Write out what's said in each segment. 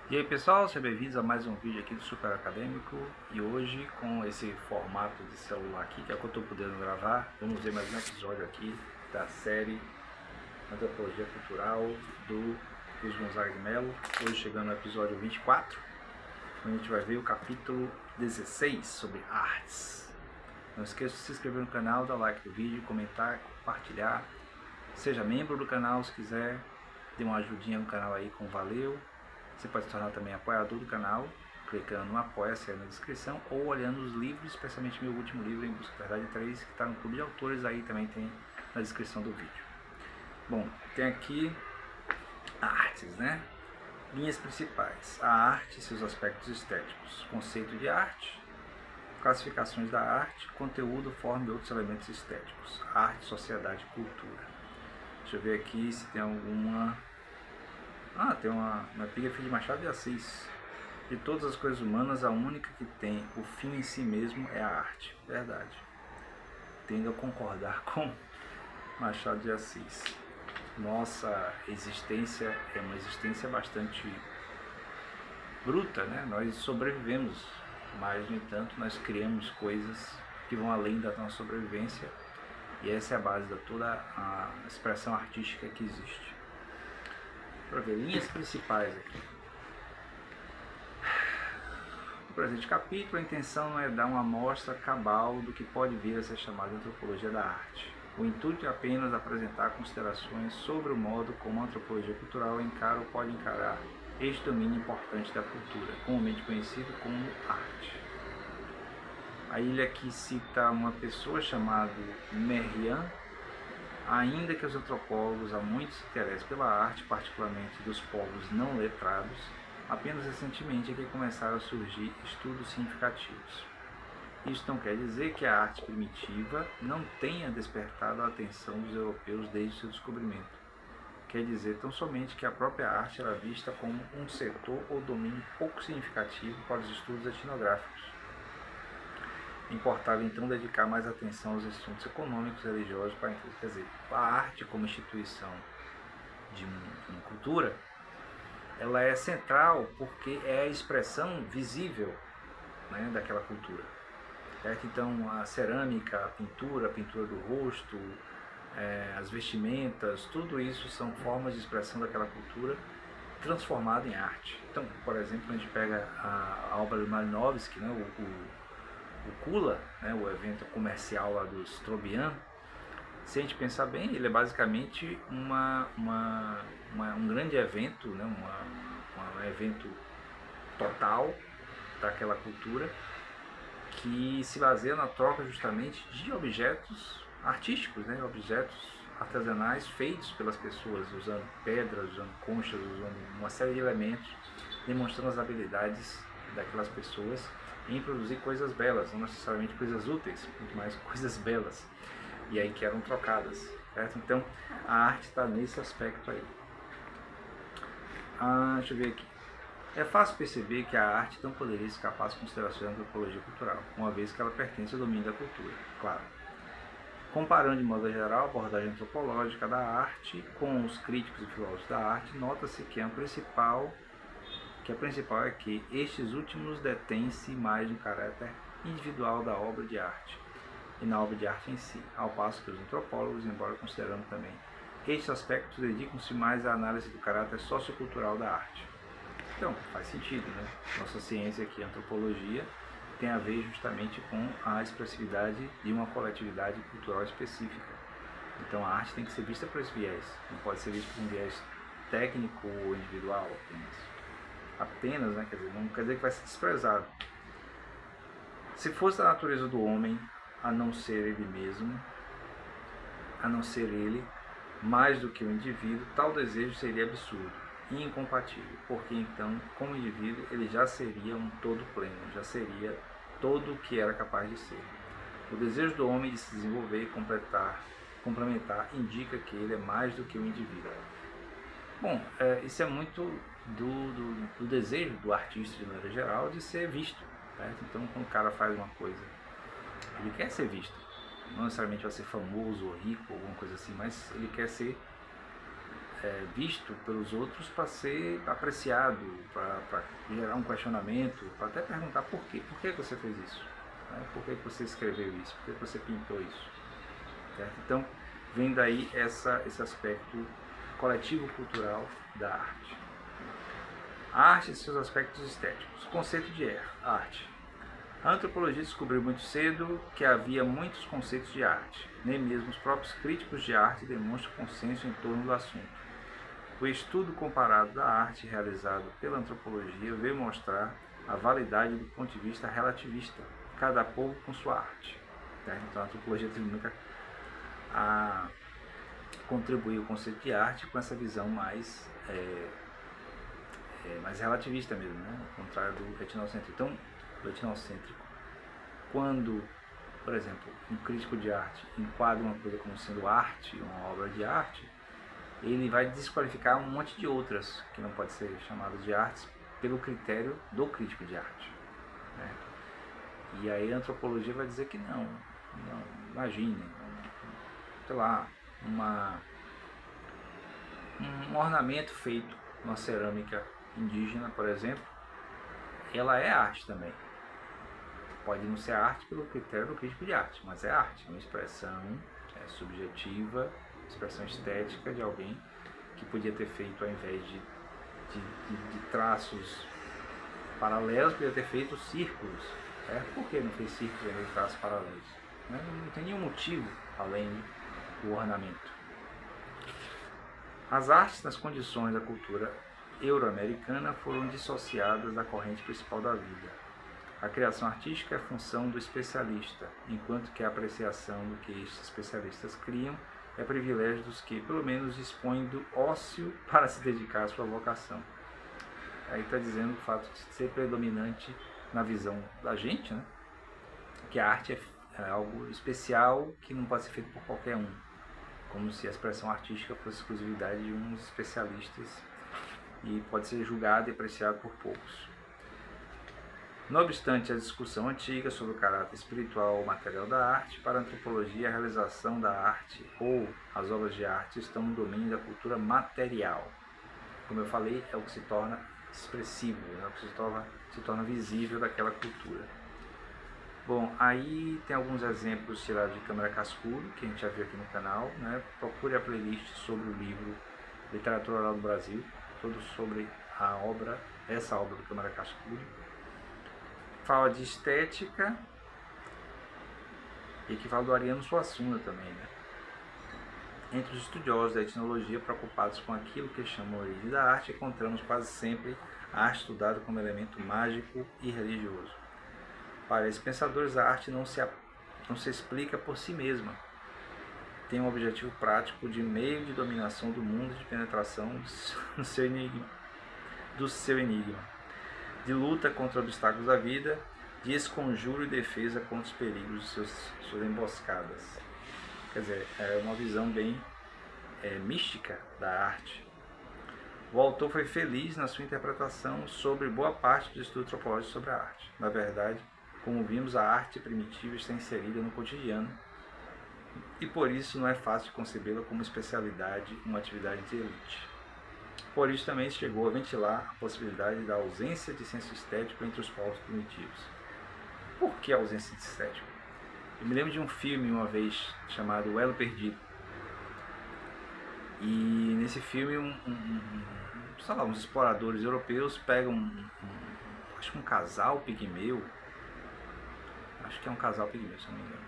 E aí pessoal, sejam bem-vindos a mais um vídeo aqui do Super Acadêmico. E hoje, com esse formato de celular aqui, que é o que eu estou podendo gravar, vamos ver mais um episódio aqui da série Antropologia Cultural do Luiz Gonzaga de Mello. Hoje chegando no episódio 24, onde a gente vai ver o capítulo 16 sobre artes. Não esqueça de se inscrever no canal, dar like no vídeo, comentar, compartilhar. Seja membro do canal se quiser, dê uma ajudinha no canal aí com valeu. Você pode se tornar também apoiador do canal, clicando no Apoia-se aí na descrição, ou olhando os livros, especialmente meu último livro, Em Busca da Verdade 3, que está no Clube de Autores, aí também tem na descrição do vídeo. Bom, tem aqui artes, né? Linhas principais. A arte e seus aspectos estéticos. Conceito de arte, classificações da arte, conteúdo, forma e outros elementos estéticos. Arte, sociedade e cultura. Deixa eu ver aqui se tem alguma... tem uma epígrafe de Machado de Assis. De todas as coisas humanas, a única que tem o fim em si mesmo é a arte. Verdade. Tendo a concordar com Machado de Assis. Nossa existência é uma existência bastante bruta, né? Nós sobrevivemos, mas no entanto nós criamos coisas que vão além da nossa sobrevivência, e essa é a base de toda a expressão artística que existe. Para ver linhas principais aqui. No presente capítulo, a intenção não é dar uma amostra cabal do que pode vir a ser chamada de antropologia da arte. O intuito é apenas apresentar considerações sobre o modo como a antropologia cultural encara ou pode encarar este domínio importante da cultura, comumente conhecido como arte. A ilha aqui cita uma pessoa chamada Merriam. Ainda que os antropólogos há muito se interessem pela arte, particularmente dos povos não letrados, apenas recentemente é que começaram a surgir estudos significativos. Isso não quer dizer que a arte primitiva não tenha despertado a atenção dos europeus desde seu descobrimento. Quer dizer tão somente que a própria arte era vista como um setor ou domínio pouco significativo para os estudos etnográficos. Importava então dedicar mais atenção aos assuntos econômicos e religiosos para entender. Quer dizer, a arte como instituição de uma cultura, ela é central porque é a expressão visível, né, daquela cultura. Certo? Então a cerâmica, a pintura do rosto, as vestimentas, tudo isso são formas de expressão daquela cultura transformada em arte. Então, por exemplo, a gente pega a obra de Malinowski, né, o Kula, né, o evento comercial lá do Strobian. Se a gente pensar bem, ele é basicamente um grande evento, né, um evento total daquela cultura, que se baseia na troca justamente de objetos artísticos, né, objetos artesanais feitos pelas pessoas, usando pedras, usando conchas, usando uma série de elementos, demonstrando as habilidades daquelas pessoas em produzir coisas belas, não necessariamente coisas úteis, muito mais coisas belas, e aí que eram trocadas, certo? Então a arte está nesse aspecto aí. Deixa eu ver aqui. É fácil perceber que a arte não poderia escapar às considerações da antropologia cultural, uma vez que ela pertence ao domínio da cultura, claro. Comparando de modo geral a abordagem antropológica da arte com os críticos e filósofos da arte, nota-se que a principal é que estes últimos detêm-se mais no caráter individual da obra de arte e na obra de arte em si, ao passo que os antropólogos, embora considerando também estes aspectos, dedicam-se mais à análise do caráter sociocultural da arte. Então, faz sentido, né? Nossa ciência aqui, a antropologia, tem a ver justamente com a expressividade de uma coletividade cultural específica. Então a arte tem que ser vista por esse viés, não pode ser vista por um viés técnico ou individual apenas, né? Quer dizer, não quer dizer que vai ser desprezado. Se fosse da natureza do homem, a não ser ele mesmo, a não ser ele, mais do que o indivíduo, tal desejo seria absurdo e incompatível, porque então, como indivíduo, ele já seria um todo pleno, já seria todo o que era capaz de ser. O desejo do homem de se desenvolver e complementar, indica que ele é mais do que o indivíduo. Bom, isso é muito do desejo do artista, de maneira geral, de ser visto. Certo? Então, quando o cara faz uma coisa, ele quer ser visto. Não necessariamente vai ser famoso ou rico, alguma coisa assim, mas ele quer ser visto pelos outros para ser apreciado, para gerar um questionamento, para até perguntar por quê. Por que você fez isso? Né? Por que você escreveu isso? Por que você pintou isso? Certo? Então, vem daí esse aspecto coletivo-cultural da arte. A arte e seus aspectos estéticos. Conceito de arte. A antropologia descobriu muito cedo que havia muitos conceitos de arte. Nem mesmo os próprios críticos de arte demonstram consenso em torno do assunto. O estudo comparado da arte realizado pela antropologia veio mostrar a validade do ponto de vista relativista, cada povo com sua arte. Então a antropologia teve muito a contribuir o conceito de arte com essa visão mais relativista mesmo, né? Ao contrário do etnocêntrico. Então, o etnocêntrico, quando, por exemplo, um crítico de arte enquadra uma coisa como sendo arte, uma obra de arte, ele vai desqualificar um monte de outras que não pode ser chamadas de artes pelo critério do crítico de arte, né? E aí a antropologia vai dizer que não imagine, sei lá, um ornamento feito numa cerâmica indígena, por exemplo, ela é arte também. Pode não ser arte pelo critério do crítico de arte, mas é arte, é uma expressão subjetiva, expressão estética de alguém que podia ter feito, ao invés de traços paralelos, podia ter feito círculos. Por que não fez círculos ao invés de traços paralelos? Não tem nenhum motivo além do ornamento. As artes nas condições da cultura euro-americana foram dissociadas da corrente principal da vida. A criação artística é função do especialista, enquanto que a apreciação do que estes especialistas criam é privilégio dos que, pelo menos, dispõem do ócio para se dedicar à sua vocação. Aí está dizendo o fato de ser predominante na visão da gente, né? Que a arte é algo especial que não pode ser feito por qualquer um, como se a expressão artística fosse exclusividade de uns especialistas e pode ser julgado e apreciado por poucos. Não obstante a discussão antiga sobre o caráter espiritual ou material da arte, para a antropologia a realização da arte ou as obras de arte estão no domínio da cultura material. Como eu falei, é o que se torna expressivo, é o que se torna visível daquela cultura. Bom, aí tem alguns exemplos tirados de Câmara Cascudo, que a gente já viu aqui no canal, né? Procure a playlist sobre o livro Literatura Oral do Brasil, todo sobre essa obra do Câmara Cascudo. Fala de estética e que fala do Ariano Suassuna também, né? Entre os estudiosos da etnologia preocupados com aquilo que chamam a origem da arte, encontramos quase sempre a arte estudada como elemento mágico e religioso. Para esses pensadores, a arte não se explica por si mesma. Tem um objetivo prático de meio de dominação do mundo, de penetração do seu enigma, de luta contra obstáculos da vida, de esconjuro e defesa contra os perigos de suas emboscadas. Quer dizer, é uma visão bem mística da arte. O autor foi feliz na sua interpretação sobre boa parte do estudo antropológico sobre a arte. Na verdade, como vimos, a arte primitiva está inserida no cotidiano e por isso não é fácil concebê-la como especialidade, uma atividade de elite. Por isso também chegou a ventilar a possibilidade da ausência de senso estético entre os povos primitivos. Por que a ausência de estético? Eu me lembro de um filme uma vez chamado O Elo Perdido. E nesse filme uns exploradores europeus pegam acho que um casal pigmeu, se não me engano,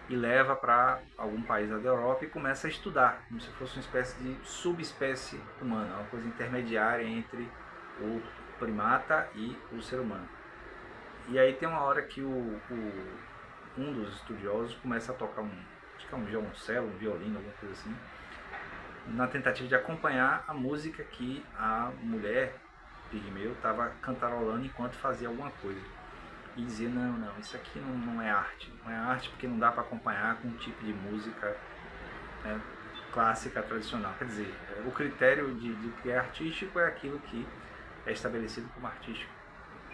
e leva para algum país da Europa e começa a estudar, como se fosse uma espécie de subespécie humana, uma coisa intermediária entre o primata e o ser humano. E aí tem uma hora que um dos estudiosos começa a tocar acho que é um violoncelo, um violino, alguma coisa assim, na tentativa de acompanhar a música que a mulher pigmeu estava cantarolando enquanto fazia alguma coisa. E dizia, não, isso aqui não é arte. Não é arte porque não dá para acompanhar com um tipo de música clássica, tradicional. Quer dizer, o critério de que é artístico é aquilo que é estabelecido como artístico.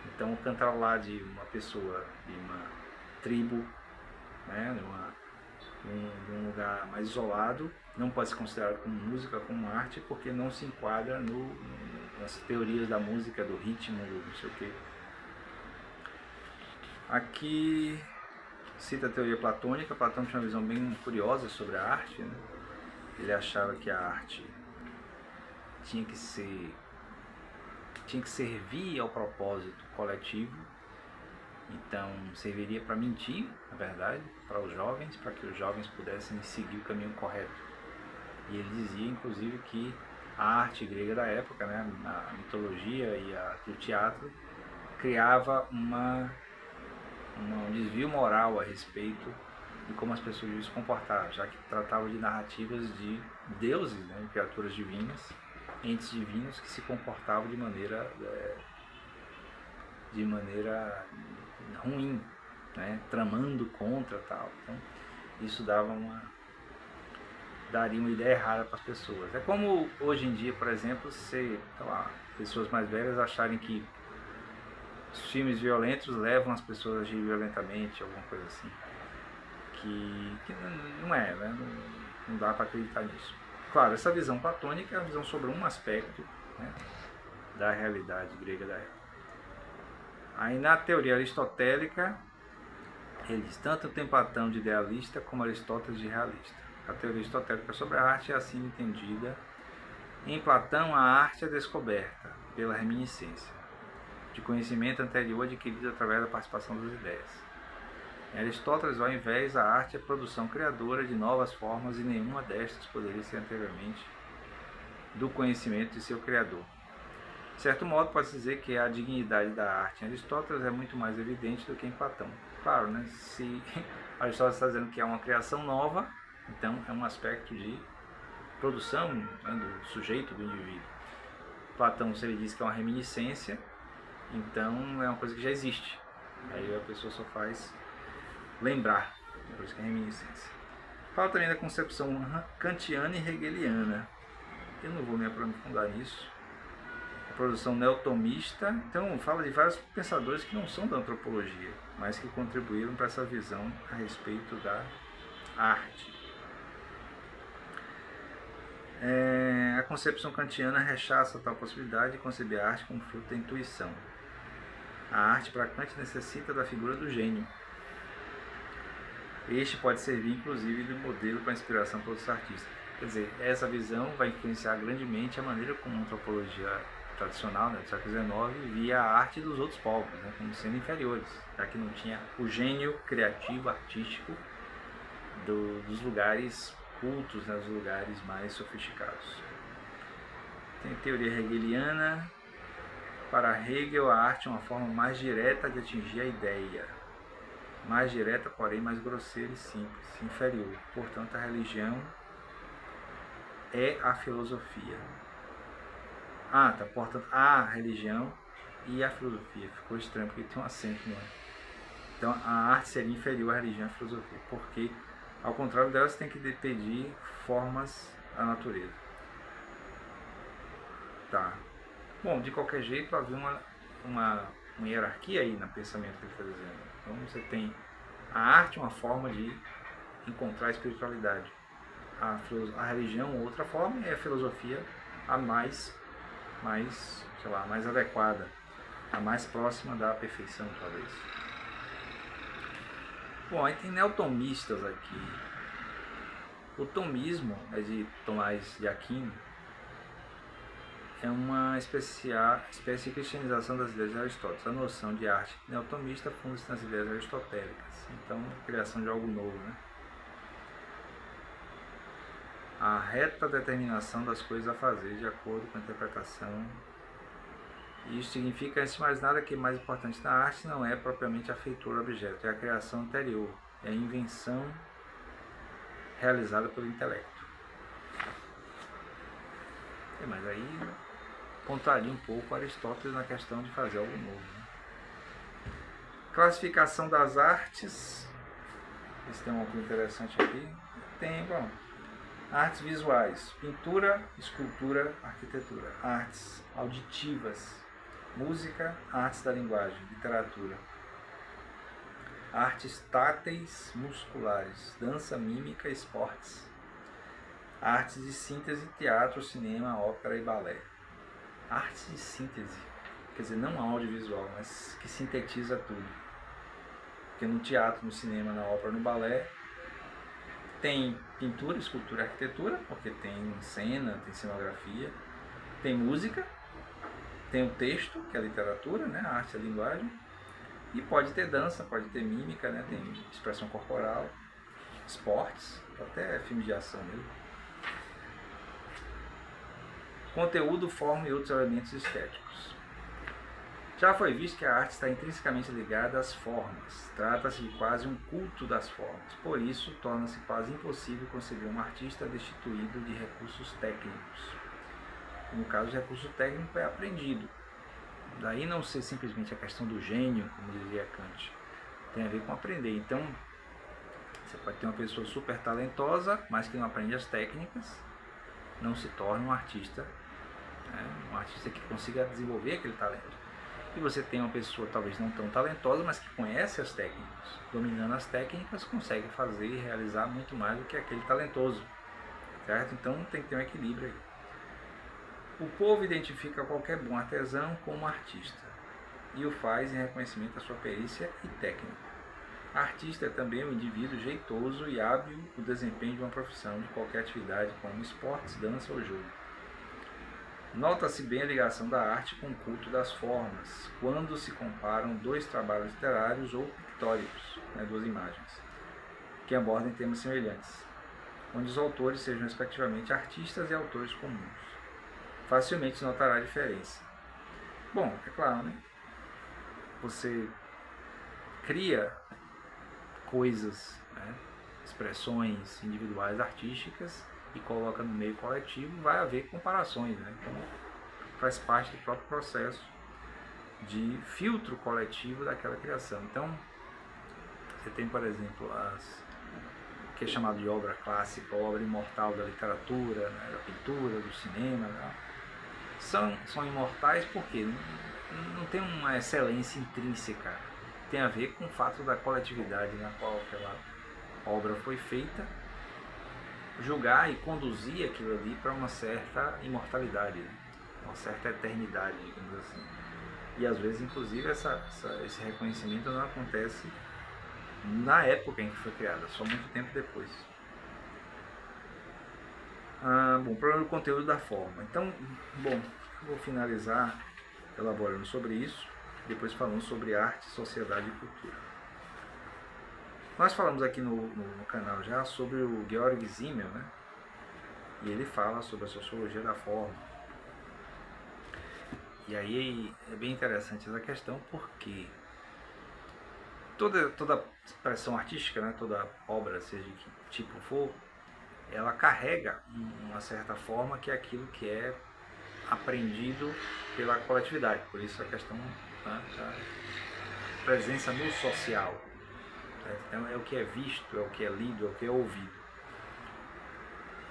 Então, o cantarolar de uma pessoa, de uma tribo, né, de um lugar mais isolado, não pode ser considerado como música, como arte, porque não se enquadra nas teorias da música, do ritmo, do não sei o quê. Aqui cita a teoria platônica. Platão tinha uma visão bem curiosa sobre a arte, né? Ele achava que a arte tinha que servir ao propósito coletivo. Então serviria para mentir, na verdade, para os jovens, para que os jovens pudessem seguir o caminho correto. E ele dizia, inclusive, que a arte grega da época, né, a mitologia e o teatro, criava um desvio moral a respeito de como as pessoas deviam se comportar, já que tratavam de narrativas de deuses, né, criaturas divinas, entes divinos que se comportavam de maneira ruim, né, tramando contra tal. Então, isso daria uma ideia errada para as pessoas. É como hoje em dia, por exemplo, pessoas mais velhas acharem que os filmes violentos levam as pessoas a agir violentamente, alguma coisa assim. Que não é, né? Não dá para acreditar nisso. Claro, essa visão platônica é uma visão sobre um aspecto, né, da realidade grega da época. Aí na teoria aristotélica, ele diz, tanto tem Platão de idealista como Aristóteles de realista. A teoria aristotélica sobre a arte é assim entendida. Em Platão, a arte é descoberta pela reminiscência de conhecimento anterior adquirido através da participação das ideias. Em Aristóteles, ao invés, a arte é produção criadora de novas formas e nenhuma destas poderia ser anteriormente do conhecimento de seu criador. De certo modo, pode-se dizer que a dignidade da arte em Aristóteles é muito mais evidente do que em Platão. Claro, né? Se Aristóteles está dizendo que é uma criação nova, então é um aspecto de produção, né, do sujeito, do indivíduo. Platão, se ele diz que é uma reminiscência, então é uma coisa que já existe. Aí a pessoa só faz lembrar, por isso que é reminiscência. Fala também da concepção kantiana e hegeliana. Eu não vou me aprofundar nisso. A produção neotomista, então fala de vários pensadores que não são da antropologia, mas que contribuíram para essa visão a respeito da arte. A concepção kantiana rechaça tal possibilidade de conceber a arte como fruto da intuição. A arte para Kant necessita da figura do gênio. Este pode servir inclusive de modelo para inspiração para outros artistas. Quer dizer, essa visão vai influenciar grandemente a maneira como a antropologia tradicional, né, do século XIX, via a arte dos outros povos, né, como sendo inferiores, já que não tinha o gênio criativo, artístico dos lugares cultos, né, dos lugares mais sofisticados. Tem a teoria hegeliana. Para Hegel, a arte é uma forma mais direta de atingir a ideia. Mais direta, porém mais grosseira e simples, inferior. Portanto, a religião é a filosofia. Portanto, a religião e a filosofia. Ficou estranho porque tem um acento no ar. Então, a arte seria inferior à religião e à filosofia, porque, ao contrário delas, tem que pedir formas à natureza. Tá. Bom, de qualquer jeito, havia uma hierarquia aí no pensamento que ele está dizendo. Então, você tem a arte, uma forma de encontrar a espiritualidade. A religião, outra forma, e a filosofia, a mais adequada, a mais próxima da perfeição, talvez. Bom, aí tem neotomistas aqui. O tomismo é de Tomás de Aquino. É uma espécie de cristianização das ideias de Aristóteles. A noção de arte neotomista funda-se nas ideias aristotélicas. Então, a criação de algo novo, né? A reta determinação das coisas a fazer de acordo com a interpretação. Isso significa, antes de mais nada, que o mais importante na arte não é propriamente a feitura do objeto, é a criação anterior, é a invenção realizada pelo intelecto. Mas aí contraria um pouco Aristóteles na questão de fazer algo novo, né? Classificação das artes. Esse tem uma coisa interessante aqui. Tem, bom, artes visuais, pintura, escultura, arquitetura. Artes auditivas, música, artes da linguagem, literatura. artes táteis musculares, dança, mímica, esportes, artes de síntese, teatro, cinema, ópera e balé. Artes de síntese, quer dizer, não audiovisual, mas que sintetiza tudo. Porque no teatro, no cinema, na ópera, no balé, tem pintura, escultura, arquitetura, porque tem cena, tem cenografia, tem música, tem o texto, que é a literatura, né, a arte, a linguagem, e pode ter dança, pode ter mímica, né, tem expressão corporal, esportes, até filmes de ação mesmo. Conteúdo, forma e outros elementos estéticos. Já foi visto que a arte está intrinsecamente ligada às formas. Trata-se de quase um culto das formas. Por isso, torna-se quase impossível conceber um artista destituído de recursos técnicos. No caso, o recurso técnico é aprendido. Daí não ser simplesmente a questão do gênio, como dizia Kant. Tem a ver com aprender. Então, você pode ter uma pessoa super talentosa, mas que não aprende as técnicas, não se torna um artista, né? Um artista que consiga desenvolver aquele talento. E você tem uma pessoa talvez não tão talentosa, mas que conhece as técnicas. Dominando as técnicas, consegue fazer e realizar muito mais do que aquele talentoso. Certo? Então tem que ter um equilíbrio aí. O povo identifica qualquer bom artesão como artista e o faz em reconhecimento da sua perícia e técnica. Artista é também um indivíduo jeitoso e hábil no desempenho de uma profissão, de qualquer atividade, como esportes, dança ou jogo. Nota-se bem a ligação da arte com o culto das formas, quando se comparam dois trabalhos literários ou pictóricos, né, duas imagens, que abordem temas semelhantes, onde os autores sejam respectivamente artistas e autores comuns. Facilmente se notará a diferença. Bom, é claro, né? Você cria coisas, né, expressões individuais artísticas e coloca no meio coletivo, vai haver comparações, né? Então, faz parte do próprio processo de filtro coletivo daquela criação. Então, você tem, por exemplo, o que é chamado de obra clássica, obra imortal da literatura, né, da pintura, do cinema, né? São imortais porque não tem uma excelência intrínseca, tem a ver com o fato da coletividade na qual aquela obra foi feita, julgar e conduzir aquilo ali para uma certa imortalidade, né? Uma certa eternidade, digamos assim. E às vezes, inclusive, esse reconhecimento não acontece na época em que foi criada, só muito tempo depois. Bom, problema do conteúdo da forma. Então, bom, eu vou finalizar elaborando sobre isso, depois falando sobre arte, sociedade e cultura. Nós falamos aqui no canal já sobre o Georg Simmel, né? E ele fala sobre a sociologia da forma. E aí é bem interessante essa questão, porque toda expressão artística, né, toda obra, seja de que tipo for, ela carrega uma certa forma que é aquilo que é aprendido pela coletividade. Por isso a questão, né, da presença no social. Então é o que é visto, é o que é lido, é o que é ouvido.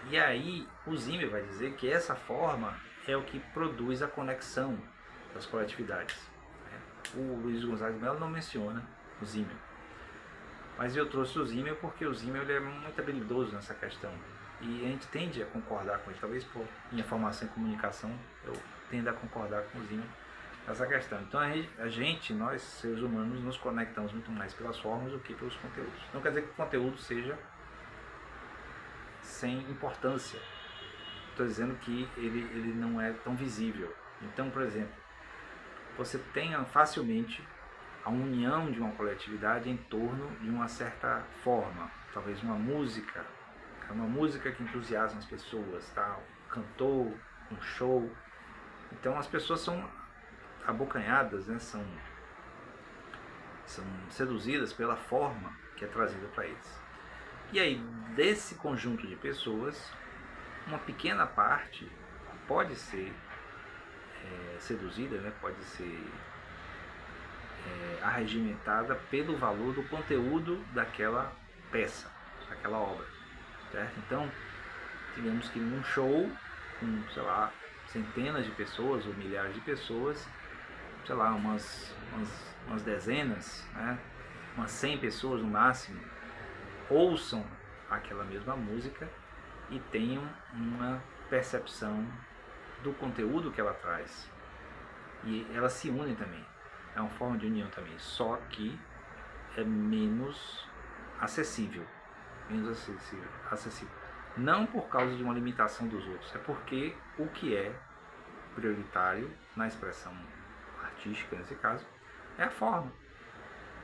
E aí o Simmel vai dizer que essa forma é o que produz a conexão das coletividades. O Luiz Gonzaga de Mello não menciona o Simmel, mas eu trouxe o Simmel porque o Simmel ele é muito habilidoso nessa questão e a gente tende a concordar com ele. Talvez por minha formação em comunicação eu tenda a concordar com o Simmel nessa questão. Então nós seres humanos, nos conectamos muito mais pelas formas do que pelos conteúdos. Não quer dizer que o conteúdo seja sem importância. Estou dizendo que ele não é tão visível. Então, por exemplo, você tenha facilmente a união de uma coletividade em torno de uma certa forma, talvez uma música que entusiasma as pessoas, tá? Um cantor, um show. Então as pessoas são abocanhadas, né? são seduzidas pela forma que é trazida para eles. E aí, desse conjunto de pessoas, uma pequena parte pode ser seduzida, né? Pode ser arregimentada pelo valor do conteúdo daquela peça, daquela obra, certo? Então, digamos que num show com, sei lá, centenas de pessoas ou milhares de pessoas, sei lá, umas dezenas, né, umas 100 pessoas no máximo, ouçam aquela mesma música e tenham uma percepção do conteúdo que ela traz. E elas se unem também. É uma forma de união também, só que é menos acessível. Menos acessível. Não por causa de uma limitação dos outros, é porque o que é prioritário na expressão artística, nesse caso, é a forma.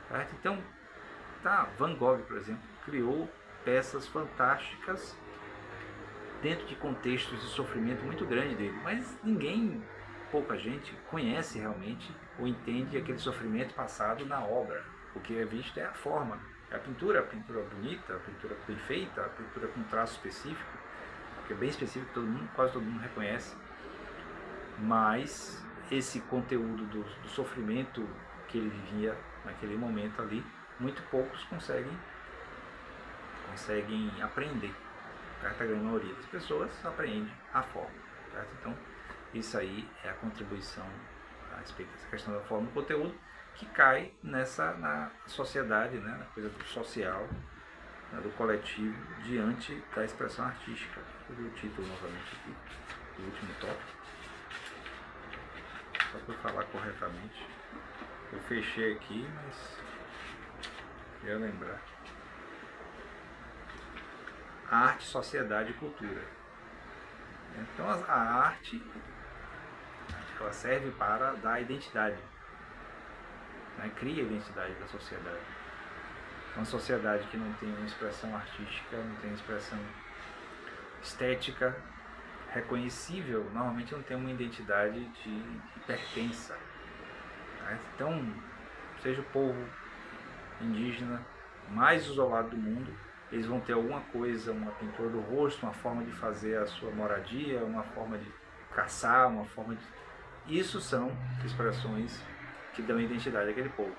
Certo? Então, Van Gogh, por exemplo, criou peças fantásticas dentro de contextos de sofrimento muito grande dele, mas pouca gente conhece realmente ou entende aquele sofrimento passado na obra. O que é visto é a forma, é a pintura bonita, a pintura bem feita, a pintura com traço específico, que é bem específico, quase todo mundo reconhece, mas esse conteúdo do sofrimento que ele vivia naquele momento ali, muito poucos conseguem aprender. A grande maioria das pessoas aprende a forma. Certo? Então, isso aí é a contribuição a respeito dessa questão da forma do conteúdo, que cai na sociedade, né, na coisa do social, né, do coletivo, diante da expressão artística. Vou ver o título novamente aqui, do último tópico, só para eu falar corretamente. Eu fechei aqui, mas queria lembrar. Arte, sociedade e cultura. Então a arte, ela serve para dar identidade, né? Cria a identidade da sociedade. Uma sociedade que não tem uma expressão artística, não tem uma expressão estética reconhecível, normalmente não tem uma identidade de pertença. Né? Então, seja o povo indígena mais isolado do mundo, eles vão ter alguma coisa, uma pintura do rosto, uma forma de fazer a sua moradia, uma forma de caçar, uma forma de... Isso são expressões que dão identidade àquele povo.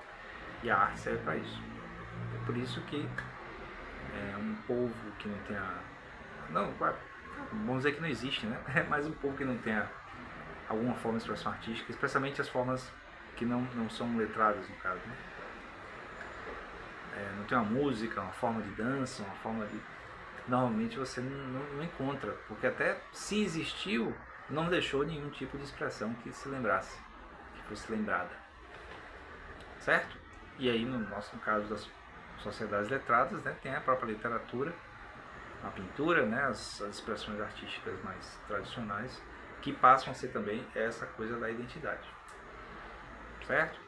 E a arte serve para isso. É por isso que um povo que não tem não, vamos dizer que não existe, né? Mas um povo que não tem alguma forma de expressão artística, especialmente as formas que não são letradas, no caso, né? Não tem uma música, uma forma de dança, uma forma de... Normalmente você não encontra, porque até se existiu, não deixou nenhum tipo de expressão que se lembrasse, que fosse lembrada. Certo? E aí, no caso das sociedades letradas, né, tem a própria literatura, a pintura, né, as expressões artísticas mais tradicionais, que passam a ser também essa coisa da identidade. Certo?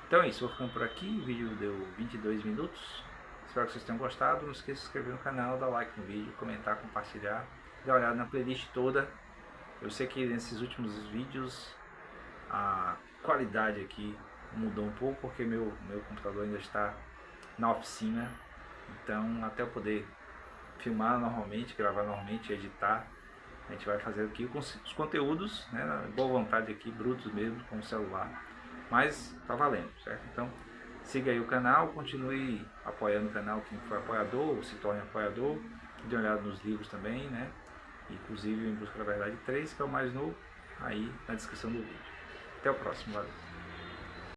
Então é isso, vou ficando por aqui, o vídeo deu 22 minutos, espero que vocês tenham gostado, não esqueça de se inscrever no canal, dar like no vídeo, comentar, compartilhar, dar uma olhada na playlist toda. Eu sei que nesses últimos vídeos a qualidade aqui mudou um pouco, porque meu computador ainda está na oficina, então até eu poder filmar normalmente, gravar normalmente, editar, a gente vai fazer aqui os conteúdos, né, boa vontade aqui, brutos mesmo, com o celular. Mas tá valendo, certo? Então siga aí o canal, continue apoiando o canal, quem for apoiador, se torne apoiador, dê uma olhada nos livros também, né? Inclusive Em Busca da Verdade 3, que é o mais novo, aí na descrição do vídeo. Até o próximo, valeu!